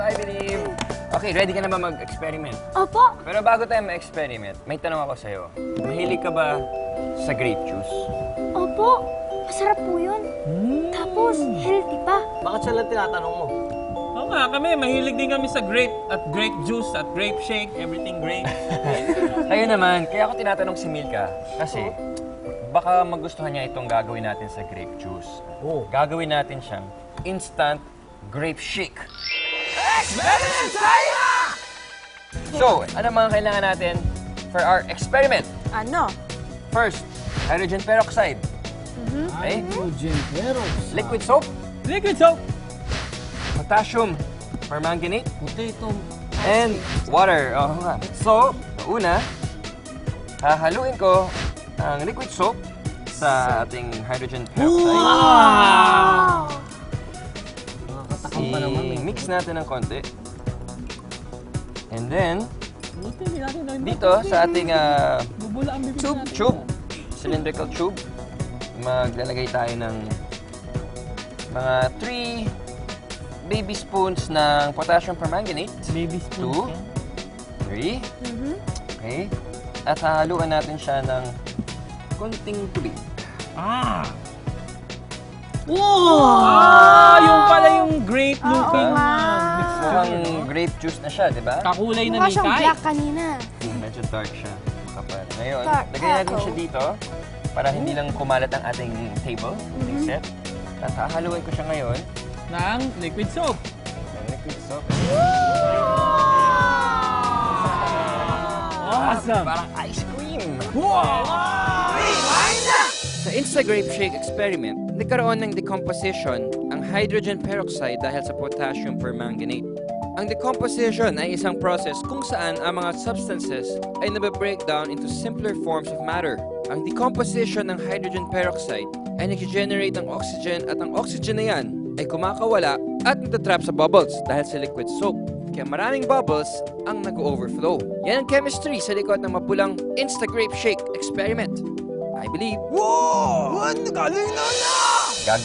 I believe. Okay, ready ka na ba mag-experiment? Opo. Pero bago tayo mag-experiment, may tanong ako sa'yo. Mahilig ka ba sa grape juice? Opo. Masarap po yun. Tapos, healthy pa. Bakit siya lang tinatanong mo? Oo nga, kami mahilig din kami sa grape at grape juice at grape shake, everything grape. Kayo naman, kaya ako tinatanong si Milka. Kasi, baka magustuhan niya itong gagawin natin sa grape juice. Oh. Gagawin natin siyang instant grape shake. Experiment tayo! So, ano mga kailangan natin for our experiment? Ano? First, hydrogen peroxide. Okay? Hydrogen peroxide. Liquid soap. Liquid soap! Potassium permanganate. Potato. And water. Oo nga. So, una, hahaluin ko ang liquid soap sa ating hydrogen peroxide. Wow! Nakakatakam pa naman. I-mix natin ng konti. And then, Buti natin na dito sa ating bubula ang bibig natin. tube, cylindrical tube, maglalagay tayo ng mga 3 baby spoons ng potassium permanganate. Baby spoon. 2, 3. Okay. At hahaluan natin siya ng konting tubig. Ah! Wow! Yung pala yung grape looking. Mukhang grape juice na siya, di ba? Kakulay na Mukha ni siyang Kai. black kanina. Medyo dark siya. Kapal. Ngayon, Dark lagay natin cocoa. siya dito para hindi lang kumalat ang ating table, ating set. At hahaluan ko siya ngayon Ng liquid soap. ng liquid soap. Awesome! Parang ice cream! Wow! Sa Insta-Grape Shake experiment, nagkaroon ng decomposition ang hydrogen peroxide dahil sa potassium permanganate. Ang decomposition ay isang process kung saan ang mga substances ay nabe-breakdown into simpler forms of matter. Ang decomposition ng hydrogen peroxide ay nag-generate ng oxygen at ang oxygen na yan ay kumakawala at natatrap sa bubbles dahil sa liquid soap. Kaya maraming bubbles ang nag-overflow. Yan ang chemistry sa likod ng mapulang Insta-Grape Shake experiment. I believe. Wow! What? Galing na na!